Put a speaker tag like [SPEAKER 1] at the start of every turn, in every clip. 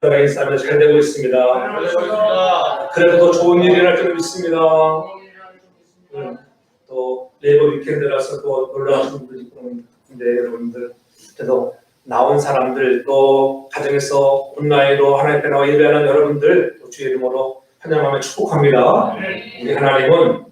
[SPEAKER 1] 나라의 삶에 잘 되고 있습니다. 그래도 더 좋은 일이 날 줄 믿습니다. 또 레이버 위켄드라서 또 놀라우신 분들이 있는데 여러분들 그래도 나온 사람들 또 가정에서 온라인으로 하나님 앞에 나와 예배하는 여러분들 또 주의 이름으로 환영하며 축복합니다. 우리 하나님은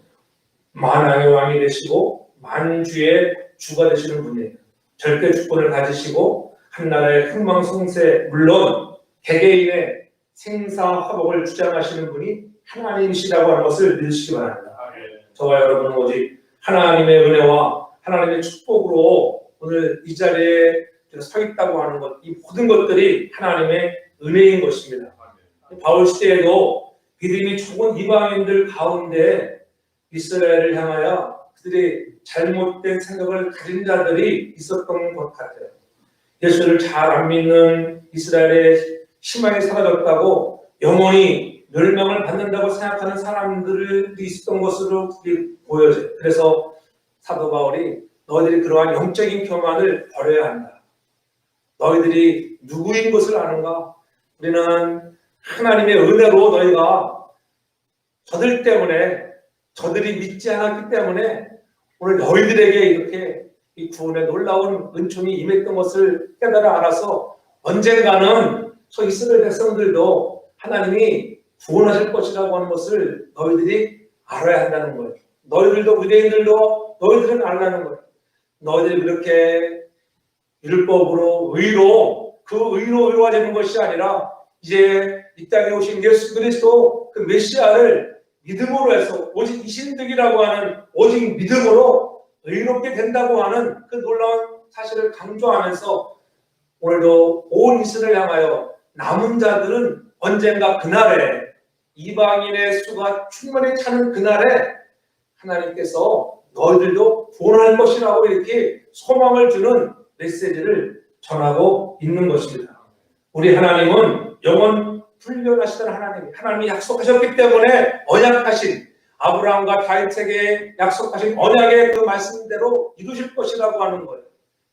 [SPEAKER 1] 만왕의 왕이 되시고 만주의 주가 되시는 분이에요. 절대 주권을 가지시고 한나라의 흥망성쇠 물론 개개인의 생사화복을 주장하시는 분이 하나님이시라고 하는 것을 믿으시기 바랍니다. 저와 여러분은 오직 하나님의 은혜와 하나님의 축복으로 오늘 이 자리에 서 있다고 하는 것, 이 모든 것들이 하나님의 은혜인 것입니다. 바울 시대에도 믿음이 좋은 이방인들 가운데 이스라엘을 향하여 그들이 잘못된 생각을 가진 자들이 있었던 것 같아요. 예수를 잘 안 믿는 이스라엘의 희망이 사라졌다고 영원히 멸망을 받는다고 생각하는 사람들이 있었던 것으로 보여져요. 그래서 사도 바울이 너희들이 그러한 영적인 교만을 버려야 한다. 너희들이 누구인 것을 아는가? 우리는 하나님의 은혜로 너희가 저들 때문에 저들이 믿지 않았기 때문에 오늘 너희들에게 이렇게 이 구원의 놀라운 은총이 임했던 것을 깨달아 알아서 언젠가는 저 이스라엘 백성들도 하나님이 구원하실 것이라고 하는 것을 너희들이 알아야 한다는 거예요. 너희들도 유대인들도 너희들은 알라는 거예요. 너희들이 그렇게 율법으로 의로 그 의로 이루어지는 것이 아니라 이제 이 땅에 오신 예수 그리스도 그 메시아를 믿음으로 해서 오직 이신득이라고 하는 오직 믿음으로 의롭게 된다고 하는 그 놀라운 사실을 강조하면서 오늘도 온 이스라엘을 향하여 남은 자들은 언젠가 그날에 이방인의 수가 충분히 차는 그날에 하나님께서 너희들도 구원할 것이라고 이렇게 소망을 주는 메시지를 전하고 있는 것입니다. 우리 하나님은 영원 불변하시던 하나님이 약속하셨기 때문에 언약하신 아브라함과 다윗에게 약속하신 언약의 그 말씀대로 이루실 것이라고 하는 거예요.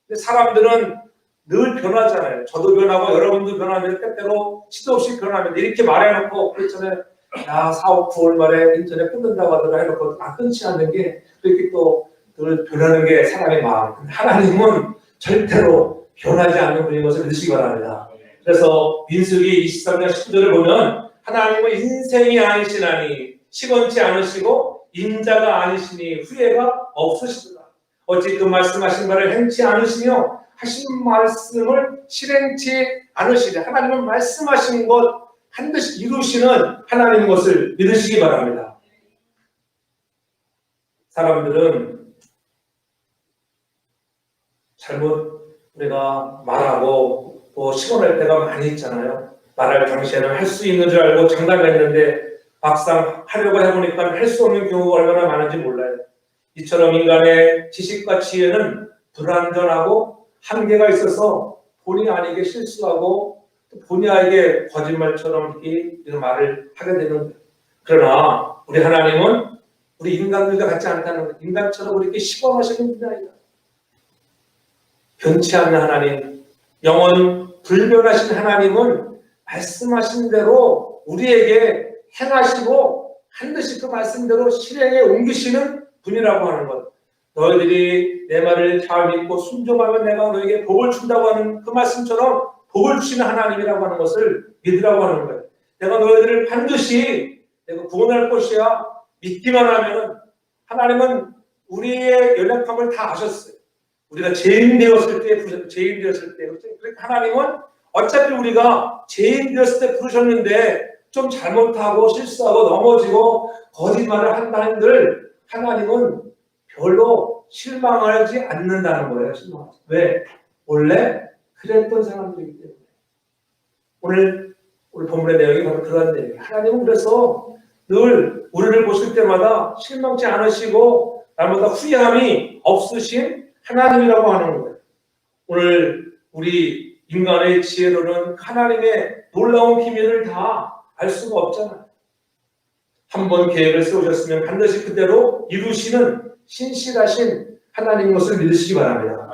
[SPEAKER 1] 근데 사람들은 늘 변하잖아요. 저도 변하고 여러분도 변하면 때때로 시도 없이 변하면 이렇게 말해놓고 그랬잖아요. 야 4월 9월 말에 인터넷 끊는다고 하더라 해놓고 안 끊지 않는 게 그렇게 또 늘 변하는 게 사람의 마음. 하나님은 절대로 변하지 않는 분인 것을 믿으시기 바랍니다. 그래서 민수기 23장 19절을 보면 하나님은 인생이 아니시나니 시건치 않으시고 인자가 아니시니 후회가 없으시더라. 어찌 그 말씀하신 바를 행치 않으시며 하신 말씀을 실행치 않으시되 하나님은 말씀하신 것 반드시 이루시는 하나님인 것을 믿으시기 바랍니다. 사람들은 잘못 우리가 말하고 또 시건할 때가 많이 있잖아요. 말할 당시에는 할 수 있는 줄 알고 장담했는데 막상 하려고 해보니까 할 수 없는 경우가 얼마나 많은지 몰라요. 이처럼 인간의 지식과 지혜는 불완전하고 한계가 있어서 본의 아니게 실수하고 본의 아니게 거짓말처럼 이런 말을 하게 되는 거예요. 그러나 우리 하나님은 우리 인간들과 같지 않다는 거예요. 인간처럼 이렇게 시건하시는 분이 아니다. 변치 않는 하나님, 영원 불변하신 하나님은 말씀하신 대로 우리에게 행하시고 반드시 그 말씀대로 실행에 옮기시는 분이라고 하는 것. 너희들이 내 말을 잘 믿고 순종하면 내가 너에게 복을 준다고 하는 그 말씀처럼 복을 주시는 하나님이라고 하는 것을 믿으라고 하는 거예요. 내가 너희들을 반드시 내가 구원할 것이야 믿기만 하면 하나님은 우리의 연약함을 다 아셨어요. 우리가 죄인 되었을 때 그러니까 하나님은 어차피 우리가 죄인 되었을 때 부르셨는데 좀 잘못하고 실수하고 넘어지고 거짓말을 한다 한들 하나님은 별로 실망하지 않는다는 거예요. 실망하지. 왜? 원래 그랬던 사람들이기 때문에. 오늘 본문의 내용이 바로 그런 내용이에요. 하나님은 그래서 늘 우리를 보실 때마다 실망치 않으시고 날마다 후회함이 없으신 하나님이라고 하는 거예요. 오늘 우리 인간의 지혜로는 하나님의 놀라운 비밀을 다 알 수가 없잖아요. 한번 계획을 세우셨으면 반드시 그대로 이루시는 신실하신 하나님인 것을 믿으시기 바랍니다.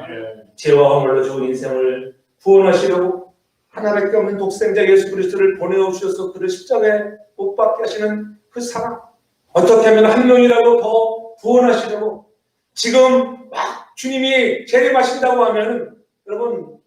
[SPEAKER 1] 죄와 허물로 죽은 인생을 구원하시려고 하나밖에 없는 독생자 예수 그리스도를 보내주셔서 그를 십자가에 못 박게 하시는 그 사랑, 어떻게 하면 한 명이라도 더 구원하시려고 지금 막 주님이 재림하신다고 하면 여러분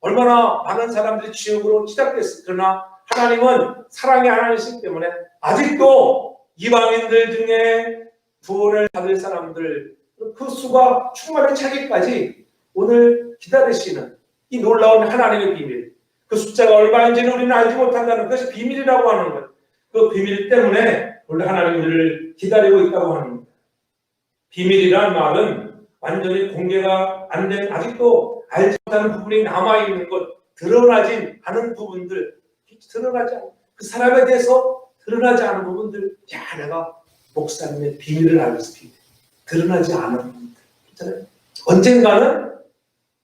[SPEAKER 1] 얼마나 많은 사람들이 지옥으로 치닫겠어요. 그러나 하나님은 사랑의 하나님이시기 때문에 아직도 이방인들 중에 구원을 받을 사람들 그 수가 충만히 차기까지 오늘 기다리시는 이 놀라운 하나님의 비밀, 그 숫자가 얼마인지는 우리는 알지 못한다는 것이 비밀이라고 하는 거예요. 그 비밀 때문에 오늘 하나님 우리를 기다리고 있다고 하는 겁니다. 비밀이란 말은 완전히 공개가 안 된, 아직도 알지 못하는 부분이 남아있는 것, 드러나지 않은 부분들, 드러나지 않은, 그 사람에 대해서 드러나지 않은 부분들, 야, 내가 목사님의 비밀을 알고 있어, 비밀. 드러나지 않은 부분들. 있잖아요. 언젠가는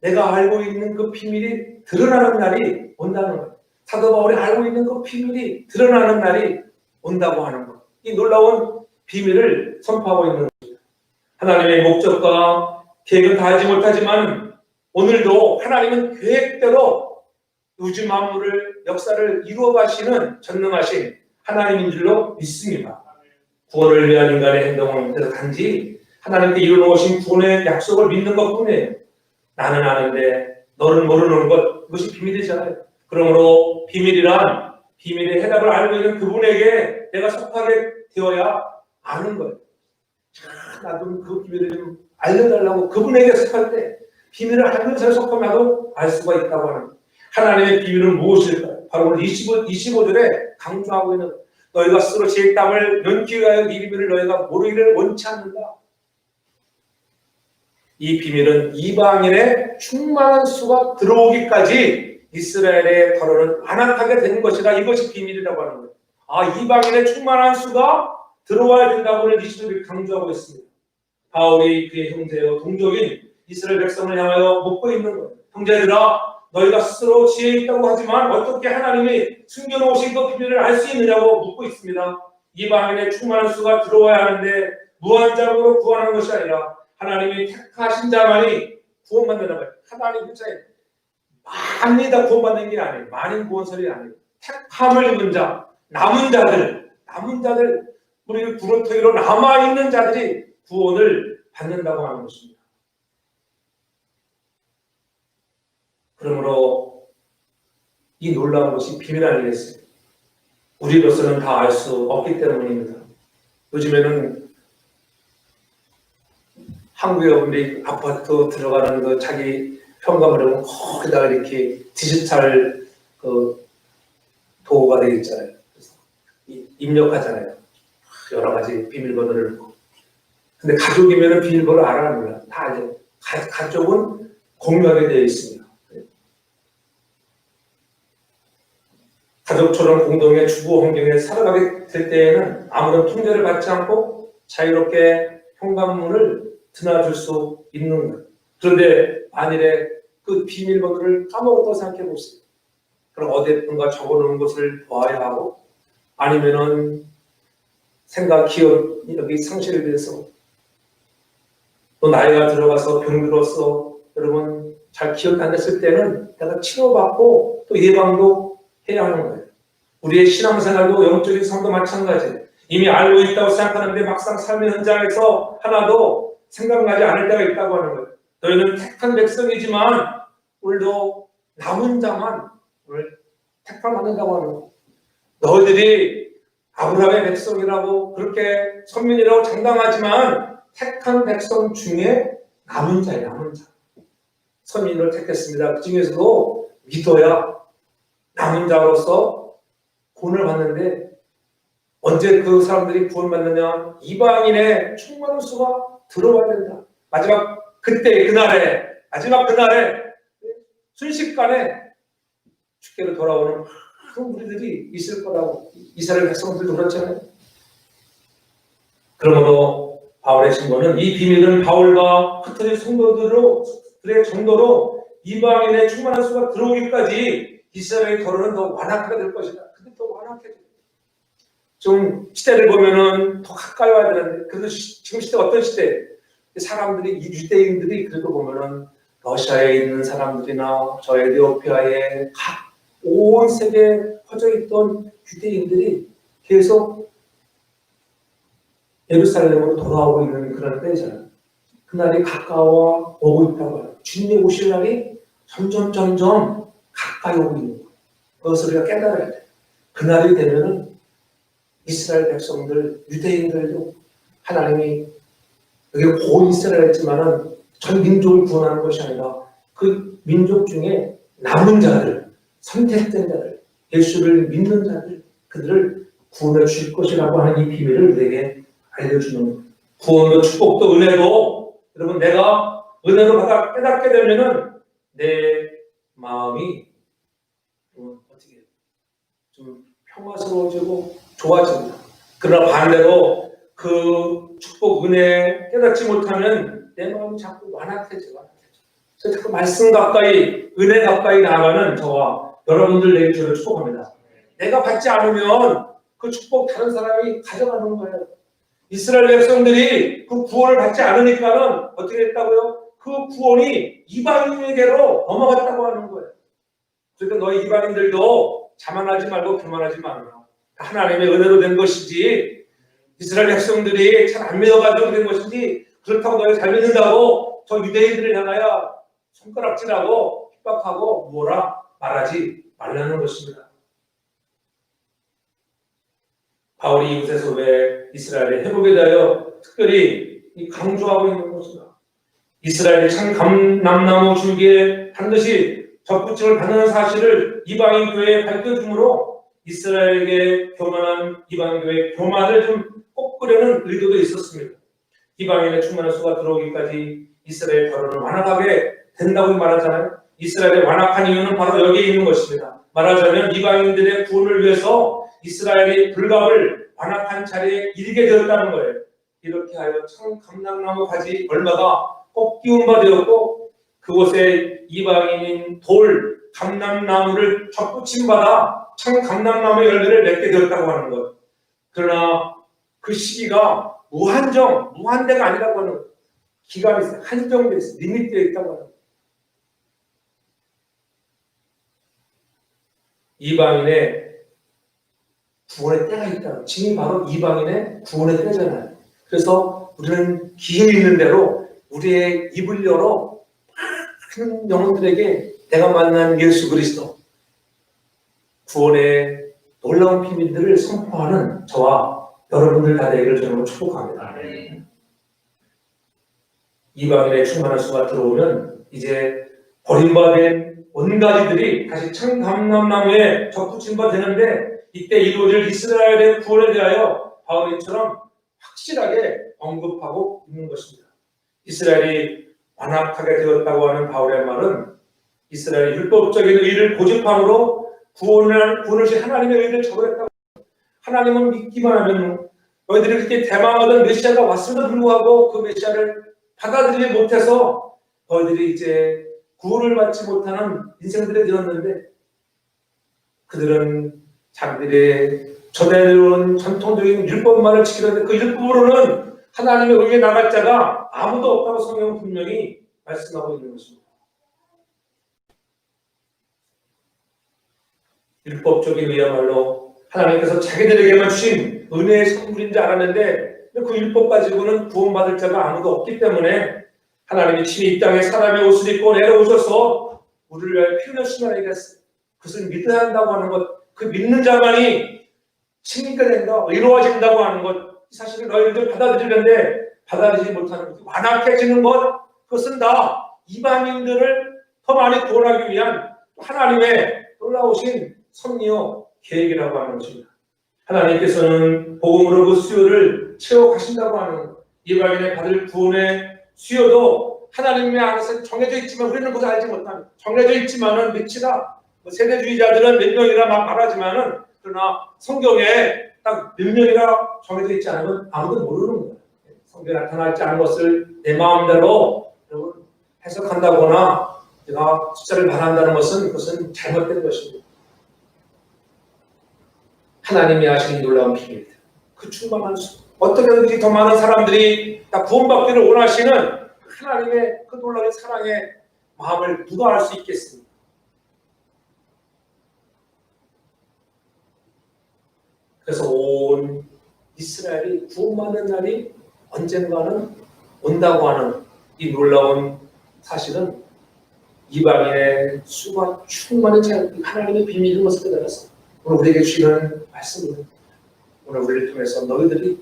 [SPEAKER 1] 내가 알고 있는 그 비밀이 드러나는 날이 온다는 거예요. 사도 바울이 알고 있는 그 비밀이 드러나는 날이 온다고 하는 것. 이 놀라운 비밀을 선포하고 있는 것입니다. 하나님의 목적과 계획은 다 알지 못하지만 오늘도 하나님은 계획대로 우주 만물을 역사를 이루어 가시는 전능하신 하나님인 줄로 믿습니다. 구원을 위한 인간의 행동은 단지 하나님께 이루어놓으신 구원의 약속을 믿는 것뿐이에요. 나는 아는데 너는 모르는 것, 그것이 비밀이잖아요. 그러므로 비밀이란 비밀의 해답을 알고 있는 그분에게 내가 속하게 되어야 아는 거예요. 나도 그 비밀을 좀 알려달라고 그분에게 속할 때 비밀을 알면서 속하면 나도 알 수가 있다고 하는 거예요. 하나님의 비밀은 무엇일까요? 바로 25절에 강조하고 있는 거예요. 너희가 스스로 제 땀을 면기 위하여 이 비밀을 너희가 모르기를 원치 않는다. 이 비밀은 이방인의 충만한 수가 들어오기까지 이스라엘의 더러는 완악하게 되는 것이라 이것이 비밀이라고 하는 거예요. 아, 이방인의 충만한 수가 들어와야 된다고 오늘 20절에 강조하고 있습니다. 바울이 그의 형제여 동족인 이스라엘 백성을 향하여 묻고 있는 거예요. 형제들아, 너희가 스스로 지혜 있다고 하지만 어떻게 하나님이 숨겨놓으신 그 비밀을 알 수 있느냐고 묻고 있습니다. 이방인의 충만한 수가 들어와야 하는데 무한장으로 구원하는 것이 아니라 하나님이 택하신 자만이 구원받는다는 거예요. 하나님 그자에 많이 다 구원받는 게 아니에요. 많은 구원설이 아니에요. 택함을 입은 자, 남은 자들, 우리 구렁텅이로 남아있는 자들이 구원을 받는다고 하는 것입니다. 그러므로 이 놀라운 것이 비밀 아니겠습니까? 우리로서는 다 알 수 없기 때문입니다. 요즘에는 한국에 우리 아파트 들어가는 그 자기 현관을 보면 거기다가 이렇게 디지털 그 도구가 되어 있잖아요. 그래서 입력하잖아요. 여러 가지 비밀번호를 넣고. 근데 가족이면 비밀번호 알아 몰라. 다 알죠. 가족은 공유하게 되어 있습니다. 가족처럼 공동의 주거 환경에 살아가게 될 때에는 아무런 통제를 받지 않고 자유롭게 현관문을 드나들 수 있는 거예요. 그런데 만일에 그 비밀번호를 까먹었다고 생각해 보세요. 그럼 어디에든가 적어놓은 것을 봐야 하고 아니면은 생각, 기억력이 상실돼서 또 나이가 들어가서 병들어서 여러분 잘 기억 안 났을 때는 내가 치료받고 또 예방도 해야 하는 거예요. 우리의 신앙생활도 영적인 삶도 마찬가지예요. 이미 알고 있다고 생각하는데 막상 삶의 현장에서 하나도 생각나지 않을 때가 있다고 하는 거예요. 너희는 택한 백성이지만 오늘도 남은 자만 오늘 택함받는다고 하는 거예요. 너희들이 아브라함의 백성이라고 그렇게 선민이라고 장담하지만 택한 백성 중에 남은 자예요. 남은 자. 선민을 택했습니다. 그 중에서도 믿어야 남은 자로서 구원을 받는데 언제 그 사람들이 구원받느냐? 이방인의 충만한 수가 들어와야 된다. 마지막 그날에 순식간에 주께로 돌아오는 큰 무리들이 있을 거라고 이스라엘 백성들도 그렇잖아요. 그러므로 바울의 신고는 이 비밀은 바울과 흩어진 성도들의 정도로 이방인의 충만한 수가 들어오기까지 이스라엘의 더러는 더 완악하게 될 것이다. 근데 더 완악해져. 좀 시대를 보면은 더 가까이 와야 되는데 그래도 지금 시대 어떤 시대? 사람들이 유대인들이 그래도 보면은 러시아에 있는 사람들이나 저 에티오피아의 각 온 세계에 퍼져 있던 유대인들이 계속 예루살렘으로 돌아오고 있는 그런 때잖아요. 그날이 가까워 오고 있다고 해요. 주님이 오실 날이 점점 가까이 오고 있는 거예요. 그것을 우리가 깨달아야 돼요. 그날이 되면은 이스라엘 백성들, 유대인들도 하나님이 여기 고이스라엘 했지만은 전 민족을 구원하는 것이 아니라 그 민족 중에 남은 자들, 선택된 자들, 예수를 믿는 자들, 그들을 구원해 주실 것이라고 하는 이 비밀을 우리에게 알려주는 거예요. 구원도 축복도 은혜도 여러분 내가 은혜로 받아 깨닫게 되면은 내 마음이 어떻게 좀 평화스러워지고 좋아집니다. 그러나 반대로 그 축복 은혜 깨닫지 못하면 내 마음이 자꾸 완악해져. 그래서 자꾸 말씀 가까이 은혜 가까이 나아가는 저와 여러분들 되길 저를 축복합니다. 내가 받지 않으면 그 축복 다른 사람이 가져가는 거예요. 이스라엘 백성들이 그 구원을 받지 않으니까는 어떻게 했다고요? 그 구원이 이방인에게로 넘어갔다고 하는 거예요. 그러니까 너희 이방인들도 자만하지 말고 교만하지 말라. 하나님의 은혜로 된 것이지 이스라엘 백성들이 잘 안 믿어가지고 된 것이지 그렇다고 너희 잘 믿는다고 저 유대인들을 향하여 손가락질하고 핍박하고 뭐라 말하지 말라는 것입니다. 바울이 이곳에서 왜 이스라엘의 회복에 대하여 특별히 강조하고 있는 것입니다. 이스라엘이 참 감람나무 줄기에 반드시 접붙임을 받는 사실을 이방인 교회에 밝혀주므로 이스라엘에게 교만한 이방인 교회의 교만을 좀 꺾으려는 의도도 있었습니다. 이방인의 충만한 수가 들어오기까지 이스라엘 결혼을 완악하게 된다고 말하잖아요. 이스라엘의 완악한 이유는 바로 여기에 있는 것입니다. 말하자면 이방인들의 구원을 위해서 이스라엘이 불갑을 완악한 자리에 이르게 되었다는 거예요. 이렇게 하여 참 감람나무 가지 얼마가 꺾이운 바 되었고 그곳에 이방인인 돌 감람나무를 접붙임 받아 참 감람나무의 열매를 맺게 되었다고 하는 것. 그러나 그 시기가 무한대가 아니라고 하는 기간이 있어요. 한정되어 있어요. 리밋되어 있다고 하는 것. 이방인의 구원의 때가 있다. 지금 바로 이방인의 구원의 때잖아요. 그래서 우리는 기회 있는 대로 우리의 입을 열어 많은 영혼들에게 내가 만난 예수 그리스도 구원의 놀라운 비밀들을 선포하는 저와 여러분들 다 되기를 저는 축복합니다. 이방인의 충만한 수가 들어오면 이제 버림받은 온가지들이 다시 참 감람나무에 접붙임 바 되는데 이때 이루어질 이스라엘의 구원에 대하여 바울이처럼 확실하게 언급하고 있는 것입니다. 이스라엘이 완악하게 되었다고 하는 바울의 말은 이스라엘의 율법적인 의를 고집함으로 구원을 시 하나님의 의를 저버렸다고. 하나님은 믿기만 하면 너희들이 그렇게 대망하던 메시아가 왔음에도 불구하고 그 메시아를 받아들이지 못해서 너희들이 이제 구원을 받지 못하는 인생들이 되었는데 그들은 자기들의 전해온 전통적인 율법만을 지키는데 그 율법으로는 하나님의 의에 나갈 자가 아무도 없다고 성경은 분명히 말씀하고 있는 것입니다. 율법적인 의야말로 하나님께서 자기들에게만 주신 은혜의 선물인 줄 알았는데 그 율법 가지고는 구원받을 자가 아무도 없기 때문에 하나님이 친히 이 땅에 사람의 옷을 입고 내려오셔서 우리를 위하여 피 흘렸으면 하겠어요. 그것을 믿어야 한다고 하는 것, 그 믿는 자만이 승리가 된다, 이루어진다고 하는 것, 이 사실을 너희들 받아들이는데 받아들이지 못하는 것, 완악해지는 것, 그것은 다 이방인들을 더 많이 구원하기 위한 하나님의 놀라우신 섭리요 계획이라고 하는 것입니다. 하나님께서는 복음으로 그 수요를 채워가신다고 하는 이방인의 받을 구원의 수요도 하나님의 안에서 정해져 있지만 우리는 그것을 알지 못합니다. 정해져 있지만은 몇이다. 세대주의자들은 몇 명이라 막 말하지만은 그러나 성경에 딱 몇 명이라 정해져 있지 않으면 아무도 모르는 거예요. 성경에 나타나지 않은 것을 내 마음대로 여러분 해석한다거나 내가 숫자를 말한다는 것은 그것은 잘못된 것입니다. 하나님이 하시는 놀라운 비밀입니다. 그 충만한 수. 어떻게든지 더 많은 사람들이 다 구원받기를 원하시는 하나님의 그 놀라운 사랑의 마음을 누가 알 수 있겠습니까? 그래서 온 이스라엘이 구원받는 날이 언젠가는 온다고 하는 이 놀라운 사실은 이방인의 수가 충만히 하나님의 비밀인 것을 깨달아서 오늘 우리에게 주시는 말씀은 오늘 우리를 통해서 너희들이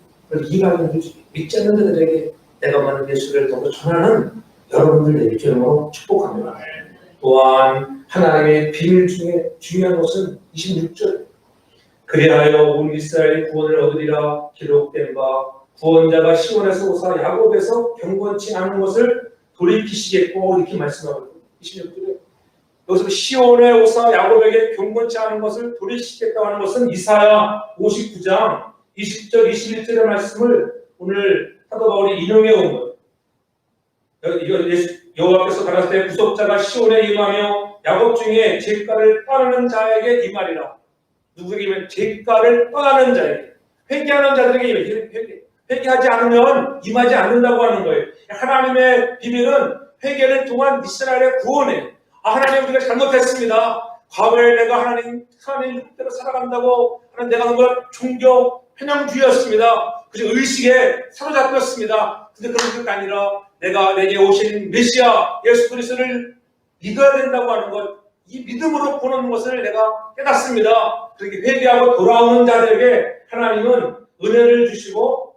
[SPEAKER 1] 이방인들 믿지 않는 자들에게 내가 만든 예수를 더 전하는 여러분들 예표로 축복합니다. 또한 하나님의 비밀 중에 중요한 것은 26절 그리하여 온 이스라엘이 구원을 얻으리라 기록된 바 구원자가 시온에서 오사 야곱에서 경건치 않은 것을 돌이키시겠고 이렇게 말씀하거든요. 26절에 여기서 시온에 오사 야곱에게 경건치 않은 것을 돌이키시겠다고 하는 것은 이사야 59장 20절 21절의 말씀을 오늘 사도 바울이 인용해 온 거예요. 여호와께서 가라사대 때 구속자가 시온에 임하며 야곱 중에 죄가를 떠나는 자에게 이 말이라. 누구에게? 죄가를 떠나는 자에게, 회개하는 자들에게 회개하지 않으면 임하지 않는다고 하는 거예요. 하나님의 비밀은 회개를 통한 이스라엘의 구원이에요. 하나님 우리가 잘못했습니다. 과거에 내가 하나님 뜻대로 살아간다고 하는 내가 정말 종교 편향주의였습니다. 그래서 의식에 사로잡혔습니다. 근데 그런 게 아니라 내게 오신 메시아 예수 그리스도를 믿어야 된다고 하는 것, 이 믿음으로 보는 것을 내가 깨닫습니다. 그렇게 회개하고 돌아오는 자들에게 하나님은 은혜를 주시고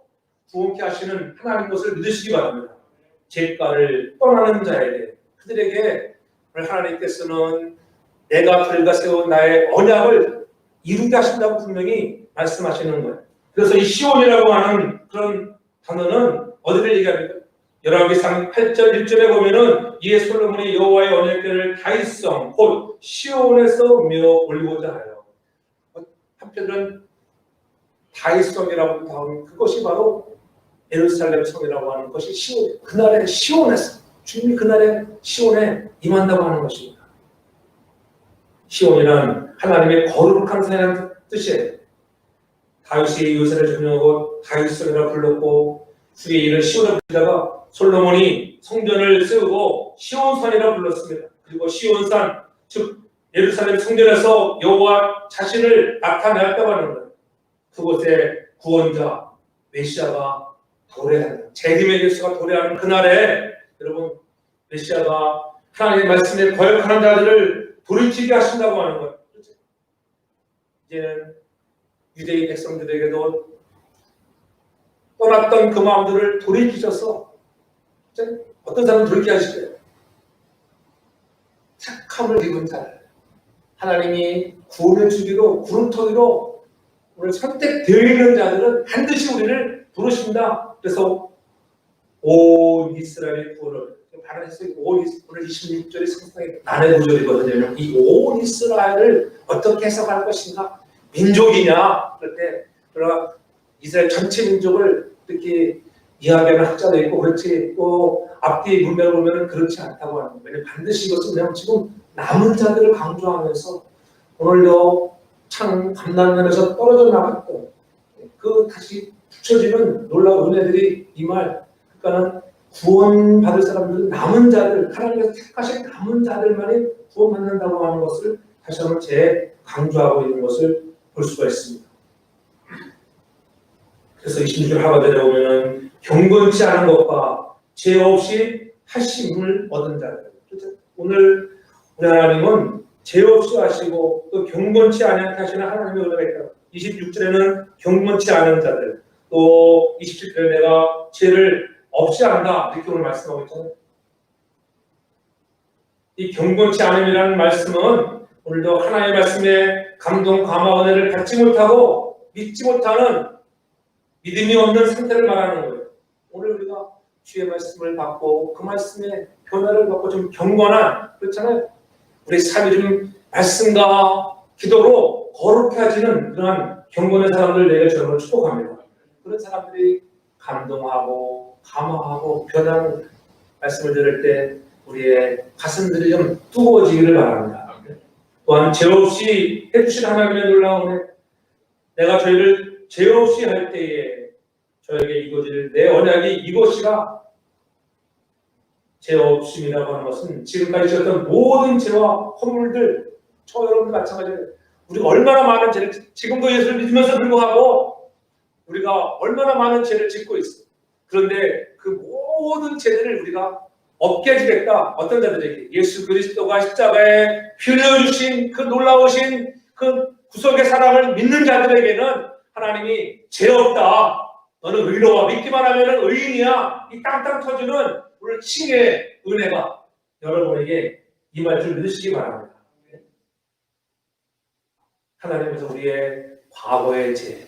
[SPEAKER 1] 구원케 하시는 하나님 것을 믿으시기 바랍니다. 죄가를 떠나는 자에게, 그들에게 하나님께서는 내가 그들과 세운 나의 언약을 이루게 하신다고 분명히 말씀하시는 거예요. 그래서 이 시온이라고 하는 그런 단어는 어디를 얘기합니까? 열왕기상 8절 1절에 보면은 이에 솔로몬이 여호와의 언약궤를 다윗성 곧 시온에서 올리고자 하여. 한편은 다윗성이라고 하면 그것이 바로 예루살렘 성이라고 하는 것이 시온, 그날의 시온에서 주님이 그날의 시온에 임한다고 하는 것입니다. 시온이란 하나님의 거룩한 산이라는 뜻이에요. 다윗이 요새를 점령하고 다윗성이라 불렀고 후에 이를 시온을 부르다가 솔로몬이 성전을 세우고 시온산이라 불렀습니다. 그리고 시온산, 즉 예루살렘 성전에서 여호와 자신을 나타내었다고 하는 거예요. 그곳에 구원자 메시아가 도래하는, 재림의 예수가 도래하는 그날에 여러분 메시아가 하나님의 말씀에 거역하는 자들을 돌이키게 하신다고 하는 거예요. 이제는 유대인 백성들에게도 떠났던 그 마음들을 돌이키셔서 어떤 사람은 돌이키게 하실 거예요. 착함을 입은 자들, 하나님이 구원을 주기로 구름터기로 오늘 선택되어 있는 자들은 반드시 우리를 부르신다. 그래서 온 이스라엘의 구원을 바라해서 오늘 26절이 상당히 난해 구절이거든요. 이 온 이스라엘을 어떻게 해석할 것인가? 민족이냐? 그럴 때 그러나 이스라엘 전체 민족을 이렇게 이야기하는 학자도 있고 그렇지, 또 앞뒤 문맥을 보면 그렇지 않다고 하는 거예요. 왜냐하면 반드시 이것은 그냥 지금 남은 자들을 강조하면서 오늘도 참 감난면에서 떨어져 나갔고 그 다시 붙여지는 놀라운 은혜들이 이 말, 그러니까는 구원받을 사람들은 남은 자들, 하나님께서 택하신 남은 자들만이 구원받는다고 하는 것을 다시 한번 재강조하고 있는 것을 볼 수가 있습니다. 그래서 26절 하반절에 보면은 경건치 않은 것과 죄 없이 하심을 얻은 자들. 오늘 우리 하나님은 죄 없이 하시고 또 경건치 않게 하시는 하나님의 은혜가 있다. 26절에는 경건치 않은 자들, 또 27절에 내가 죄를 없이 한다, 이렇게 오늘 말씀하고 있잖아요. 이 경건치 않음이라는 말씀은 오늘도 하나님의 말씀에 감동, 감화, 은혜를 받지 못하고 믿지 못하는 믿음이 없는 상태를 말하는 거예요. 오늘 우리가 주의 말씀을 받고 그 말씀에 변화를 받고 좀 경건한, 그렇잖아요. 우리 삶이 좀 말씀과 기도로 거룩해지는 그런 경건의 사람들 내가 저를 축복합니다. 그런 사람들이 감동하고 감화하고 변하는 말씀을 들을 때 우리의 가슴들이 좀 뜨거워지기를 바랍니다. 또한 죄 없이 해주신 하나님의 놀라운 은혜, 내가 저희를 죄 없이 할 때에 저에게 이루어질 내 언약이 이것이라. 죄 없음이라고 하는 것은 지금까지 지었던 모든 죄와 허물들, 저 여러분들 마찬가지로 우리가 얼마나 많은 죄를, 지금도 예수를 믿으면서 불구하고 우리가 얼마나 많은 죄를 짓고 있어. 그런데 그 모든 죄들을 우리가 없게 해주겠다. 어떤 자들에게 예수 그리스도가 십자가에 흘려주신 그 놀라우신 그 구속의 사랑을 믿는 자들에게는 하나님이 죄 없다. 너는 의로워. 믿기만 하면 의인이야. 이 땅땅 터주는 오늘 칭의 은혜가 여러분에게 임할 줄 믿으시기 바랍니다. 하나님께서 우리의 과거의 죄,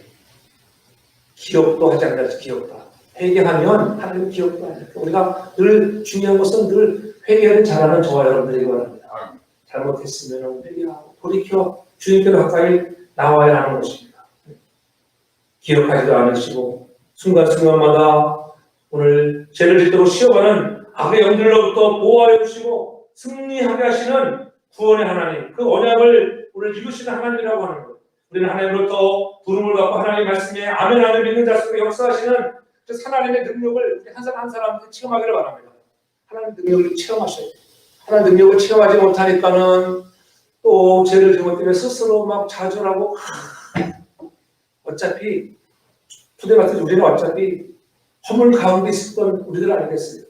[SPEAKER 1] 기억도 하지 않는다. 기억도. 회개하면 하나님 기억도 하지 않는다. 우리가 늘 중요한 것은 늘 회개를 잘하는 저와 여러분들에게 바랍니다. 잘못했으면 회개하고 돌이켜 주님께로 가까이 나와야 하는 것입니다. 기억하지도 않으시고 순간순간마다 오늘 죄를 짓도록 시험하는 악의 영들로부터 보호하여 주시고 승리하게 하시는 구원의 하나님, 그 언약을 오늘 이루시는 하나님이라고 하는 것. 우리는 하나님으로부터 부름을 받고 하나님의 말씀에 아멘 하는 믿는 자 속에 역사하시는 그 하나님의 능력을 우리 한 사람 한 사람한테 체험하기를 바랍니다. 하나님의 능력을 체험하셔야 돼요. 하나님의 능력을 체험하지 못하니까는 또 죄를 지은 것 때문에 스스로 막 좌절하고 어차피 부대 같은 우리는 어차피 허물 가운데 있었던 우리들 아니겠어요?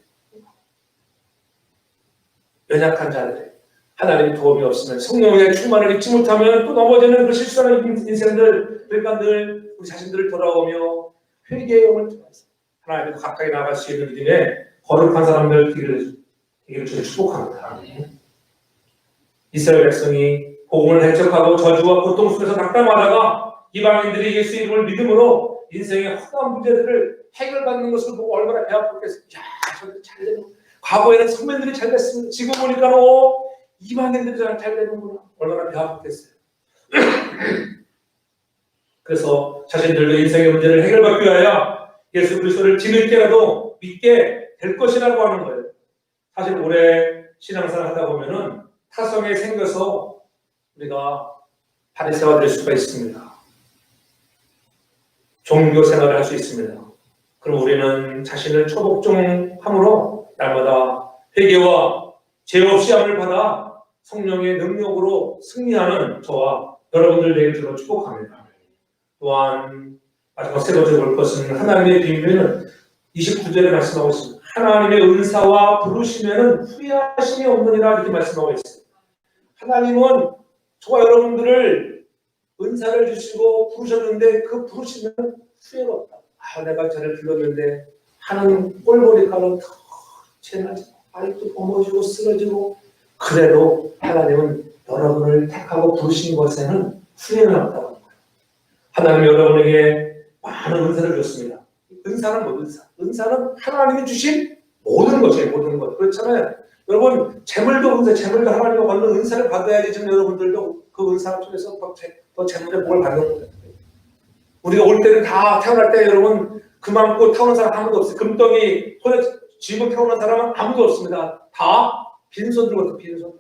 [SPEAKER 1] 연약한 자들, 하나님의 도움이 없으면 성령의 충만을 잊지 못하면 또 넘어지는 그 실수하는 인생들, 그러니까 늘 우리 자신들을 돌아오며 회개의 영을 통해서 하나님께 가까이 나갈 수 있는 믿음에 거룩한 사람들 되기를 주님 축복합니다. 이스라엘 백성이 복음을 해석하고 저주와 고통 속에서 낙담하다가 이방인들이 예수 이름을 믿음으로 인생의 험한 문제들을 해결받는 것을 보고 얼마나 배 아팠겠어요. 야, 저들 잘 되는. 과거에는 선배들이 잘 됐습니다. 지금 보니까 이방인들이 잘 되는구나. 얼마나 배 아팠겠어요. 그래서 자신들도 인생의 문제를 해결받기 위하여 예수 그리스도를 뒤늦게라도 믿게 될 것이라고 하는 거예요. 사실 오래 신앙생활 하다 보면은 타성에 생겨서 우리가 바리새가 될 수가 있습니다. 종교 생활을 할 수 있습니다. 그럼 우리는 자신을 초복종함으로 날마다 회개와 죄 없이 함을 받아 성령의 능력으로 승리하는 저와 여러분들 되길 주로 축복합니다. 또한 마지막 세 번째 볼 것은 하나님의 비밀은 29절에 말씀하고 있습니다. 하나님의 은사와 부르시면은 후회하심이 없느니라 이렇게 말씀하고 있습니다. 하나님은 저와 여러분들을 은사를 주시고 부르셨는데 그 부르시면 후회가 없다. 내가 저를 불렀는데 하는 꼴 보니까는 더 죄나지. 아직도 넘어지고 쓰러지고 그래도 하나님은 여러분을 택하고 부르신 것에는 후회는 없다고 합니다. 하나님 여러분에게 많은 은사를 줬습니다. 은사는 뭐 은사? 은사는 하나님이 주신 모든 것이에요. 모든 것. 그렇잖아요. 여러분 재물도 은사, 재물도 하나님이 받는 은사를 받아야지 지금 여러분들도 그 은사 통해서 더 재물의 복을 받는 거예요. 우리가 올 때는 다 태어날 때 여러분 금 안고 태어난 사람 아무도 없어요. 금덩이 손에 쥐고 태어난 사람은 아무도 없습니다. 다 빈손 들고 있어요. 빈손.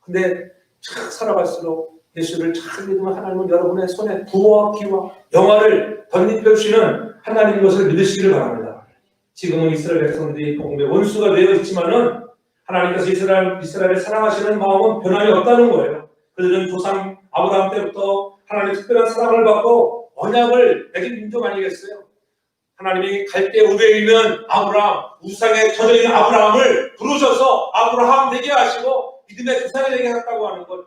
[SPEAKER 1] 근데 쫙 살아갈수록 예수를 잘 믿으면 하나님은 여러분의 손에 부와 기와 영화를 덧입혀 주시는 하나님인 것을 믿으시기를 바랍니다. 지금은 이스라엘 백성들이 복음의 원수가 되어 있지만은 하나님께서 이스라엘을 사랑하시는 마음은 변함이 없다는 거예요. 그들은 조상 아브라함 때부터 하나님의 특별한 사랑을 받고 언약을 맺은 민족 아니겠어요? 하나님이 갈대 우베에 있는 아브라함, 우상에 젖어 있는 아브라함을 부르셔서 아브라함 되게 하시고 믿음의 조상이 되게 했다고 하는 것.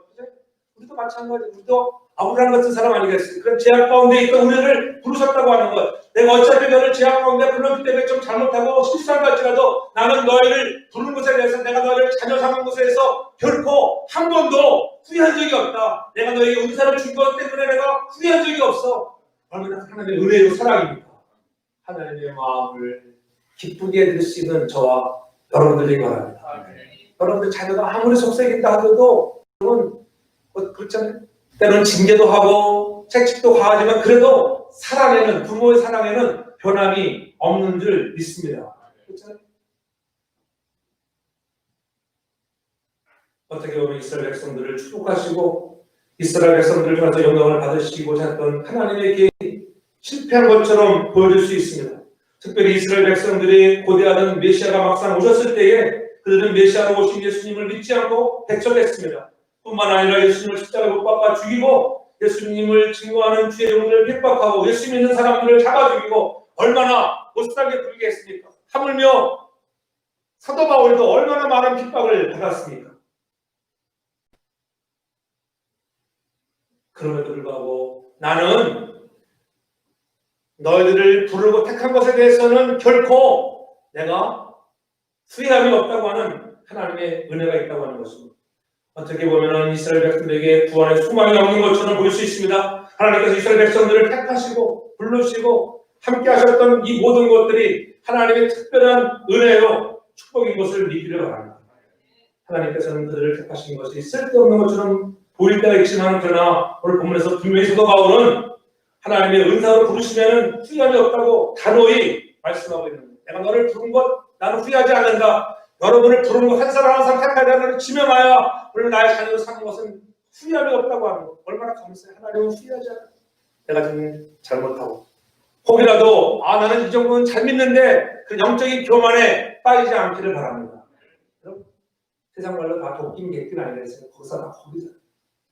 [SPEAKER 1] 우리도 마찬가지. 우리도 아브라함 같은 사람 아니겠어요? 그런 제약 가운데 있던 우리를 부르셨다고 하는 것. 내가 어차피 너를 제약 가운데 불렀기 때문에 좀 잘못하고 실수한 것일지라도 나는 너희를 부른 것에 대해서 내가 너희를 자녀 삼은 것에서 결코 한 번도 후회한 적이 없다. 내가 너희에게 은사를 준 것 때문에 내가 후회한 적이 없어. 얼마나 하나님의 은혜요 사랑입니까? 하나님의 마음을 기쁘게 해드릴 수 있는 저와 여러분들에게 바랍니다. 여러분들 자녀가 아무리 속삭인다 하더라도 여러분 그렇잖아요. 때로는 징계도 하고 책찍도 가하지만 그래도 사랑에는 부모의 사랑에는 변함이 없는 줄 믿습니다. 그렇잖아요. 어떻게 보면 이스라엘 백성들을 축복하시고 이스라엘 백성들을 통해서 영광을 받으시고자 했던 하나님의 계획이 실패한 것처럼 보여질 수 있습니다. 특별히 이스라엘 백성들이 고대하던 메시아가 막상 오셨을 때에 그들은 메시아로 오신 예수님을 믿지 않고 배척했습니다. 뿐만 아니라 예수님을 십자가에 못 박아 죽이고 예수님을 증거하는 주의 영혼을 핍박하고 예수 믿는 사람들을 잡아 죽이고 얼마나 못살게 굴게 했습니까? 하물며 사도 바울도 얼마나 많은 핍박을 받았습니까? 그럼에도 불구하고 나는 너희들을 부르고 택한 것에 대해서는 결코 내가 후회함이 없다고 하는 하나님의 은혜가 있다고 하는 것입니다. 어떻게 보면 이스라엘 백성들에게 구원의 소망이 없는 것처럼 보일 수 있습니다. 하나님께서 이스라엘 백성들을 택하시고 부르시고 함께 하셨던 이 모든 것들이 하나님의 특별한 은혜요 축복인 것을 믿기를 바랍니다. 하나님께서는 그들을 택하신 것이 쓸데없는 것처럼 보일 때가 있지만 그러나 오늘 본문에서 분명히 사도 바울은 하나님의 은사로 부르시면 후회함이 없다고 단호히 말씀하고 있는 내가 너를 부른 것 나는 후회하지 않는다. 여러분을 부른 것 한 사람 한 사람 택하여 지명하여 오늘 나의 자녀로 삼는 것은 후회함이 없다고 하는 것 얼마나 감사해. 하나님은 후회하지 않아. 내가 좀 잘못하고 혹이라도 나는 이 정도는 잘 믿는데 그 영적인 교만에 빠지지 않기를 바랍니다. 여러분 세상 말로 다 도끼는 객긴 아니겠어요. 거기서 다 거기서.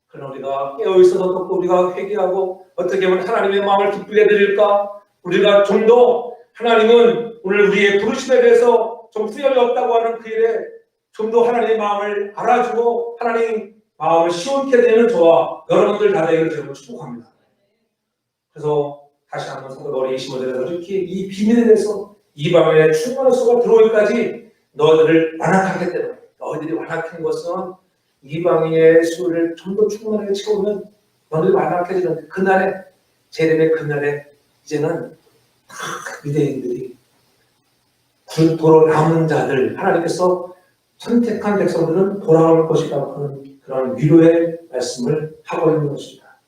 [SPEAKER 1] 그러나 우리가 깨어있어서 또 우리가 회개하고 어떻게 하면 하나님의 마음을 기쁘게 드릴까? 우리가 좀 더 하나님은 오늘 우리의 부르심에 대해서 좀 후회함이 없다고 하는 그 일에 좀 더 하나님의 마음을 알아주고 하나님 마음을 시원케 되는 저와 여러분들 다 되기를 저는 축복합니다. 그래서 다시 한번 사도 바울의 25절에서 이렇게 이 비밀에 대해서 이방인의 충만한 수가 들어오기까지 너희들을 완악하기 때문에 너희들이 완악한 것은 이방인의 수를 좀 더 충만하게 채우면 너희들이 완악해지는데 그날에 재림의 그날에 이제는 다 유대인들이 도로 남은 자들 하나님께서 선택한 백성들은 돌아올 것이라고 하는 그런 위로의 말씀을 하고 있는 것입니다.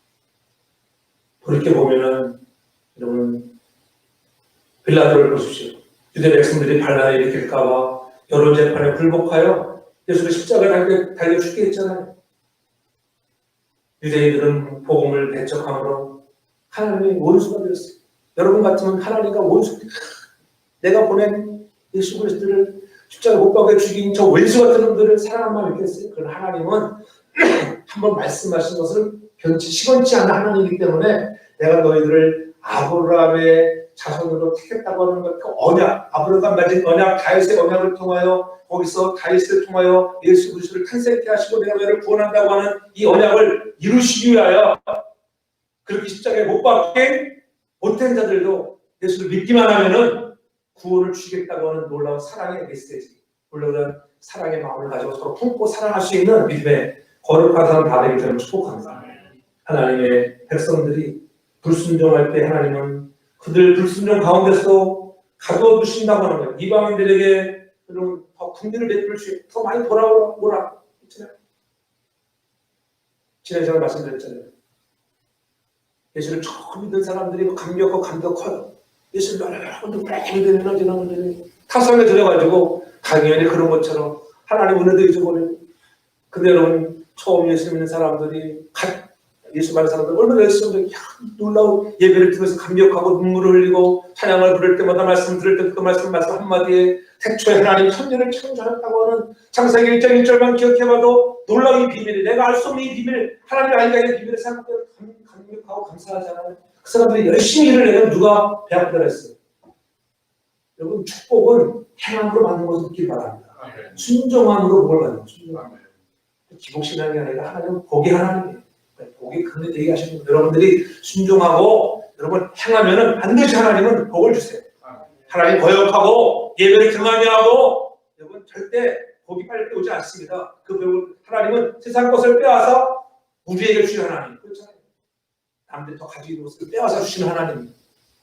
[SPEAKER 1] 그렇게 보면은 여러분 빌라도를 보십시오. 유대 백성들이 반란을 일으킬까봐 여론 재판에 굴복하여 예수를 십자가에 달려 죽게 했잖아요. 유대인들은 복음을 배척함으로 하나님의 원수가 되었어요. 여러분 같으면 하나님과 원수, 내가 보낸 예수 그리스도를 십자가에 못 박아 죽인 저 원수 같은 놈들을 사랑한 마음이 있겠어요? 그러나 하나님은 한번 말씀하신 것을 시건치 않은 하나님이기 때문에 내가 너희들을 아브라함의 자손으로 택했다고 하는 것, 그 언약, 아브라함 맺은 언약, 다윗의 언약을 통하여 거기서 다윗을 통하여 예수 그리스도를 탄생케 하시고 내가 너희를 구원한다고 하는 이 언약을 이루시기 위하여 그렇게 십자가에 못 박게 못된 자들도 예수를 믿기만 하면은 구원을 주시겠다고 하는 놀라운 사랑의 메시지, 놀라운 사랑의 마음을 가지고 서로 품고 사랑할 수 있는 믿음의 거룩한 사람 다 되길 저는 축복합니다. 하나님의 백성들이 불순종할 때 하나님은 그들 불순종 가운데서 가두어 두신다고 하는 거예요. 이방인들에게 더 긍휼을 베풀 수 있고 더 많이 돌아오라 했잖아요. 지난 시간에 말씀드렸잖아요. 예수를 처음 믿은 사람들이 감격하고 감격 커요. 예수를 여러분들 뺑뺑이되는 지나오는 타성에 들어가지고 당연히 그런 것처럼 하나님 은혜도 잊어버리고 근데 여러분 처음 예수 믿는 사람들이 예수 받는 사람들 얼마나 열심히 놀라운 예배를 들으면서 감격하고 눈물을 흘리고 찬양을 부를 때마다 말씀 들을 때 그 말씀 한마디에 태초에 하나님 천지를 창조하셨다고 하는 창세기 1장 1절만 기억해봐도 놀라운 이 비밀이 내가 알 수 없는 이 비밀 하나님의 알게 하는 비밀을 생각해 감격하고 감사하잖아요. 그 사람들이 열심히 일을 내면 누가 배 아프다 했어요. 여러분 축복은 행함으로 받는 것을 믿기 바랍니다. 순종함으로 뭘 받는 거죠? 기복신앙이 아니라 하나님은 복이 하나님이에요. 복이 근데 되게 하시는 분 여러분들이 순종하고 여러분 행하면은 반드시 하나님은 복을 주세요. 하나님 거역하고 예배를 등하게 하고 여러분 절대 복이 빨리 오지 않습니다. 그 복을 하나님은 세상 것을 빼앗아 우리에게 주시는 하나님 그렇잖아요. 남들 더 가지고 있는 것을 빼앗아 주시는 하나님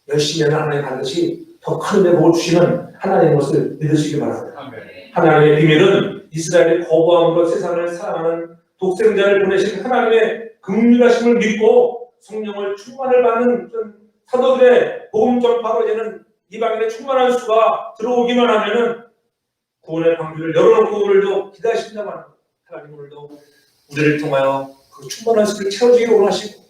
[SPEAKER 1] 열심히 하는 하나님 반드시 더 큰 은혜 복을 주시는 하나님의 것을 믿으시기 바랍니다. 하나님의 비밀은 이스라엘의 거부함으로 세상을 사랑하는 독생자를 보내신 하나님의 긍휼하심을 믿고 성령을 충만을 받는 사도들의 복음 전파로 되는 이방인의 충만한 수가 들어오기만 하면은 구원의 방주를 열어놓고 오늘도 기다리신다고 하는 하나님 오늘도 우리를 통하여 그 충만한 수를 채워주기를 원하시고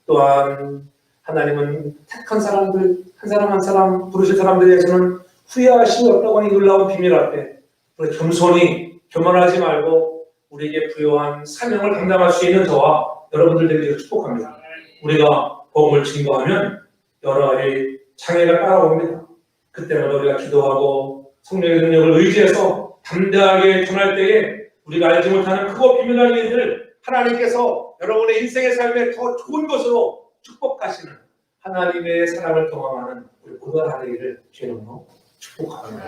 [SPEAKER 1] 또한 하나님은 택한 사람들 한 사람 한 사람 부르신 사람들에 대해서는 후회하심이 없다고 하는 놀라운 비밀 앞에 우리 겸손히 교만하지 말고 우리에게 부여한 사명을 감당할 수 있는 저와 여러분들 되기를 축복합니다. 우리가 복음을 증거하면 여러 가지 장애가 따라옵니다. 그때마다 우리가 기도하고 성령의 능력을 의지해서 담대하게 전할 때에 우리가 알지 못하는 크고 비밀한 일들 하나님께서 여러분의 인생의 삶에 더 좋은 것으로 축복하시는 하나님의 사랑을 경험하는 우리 모두가 되기를 주님으로 축복합니다.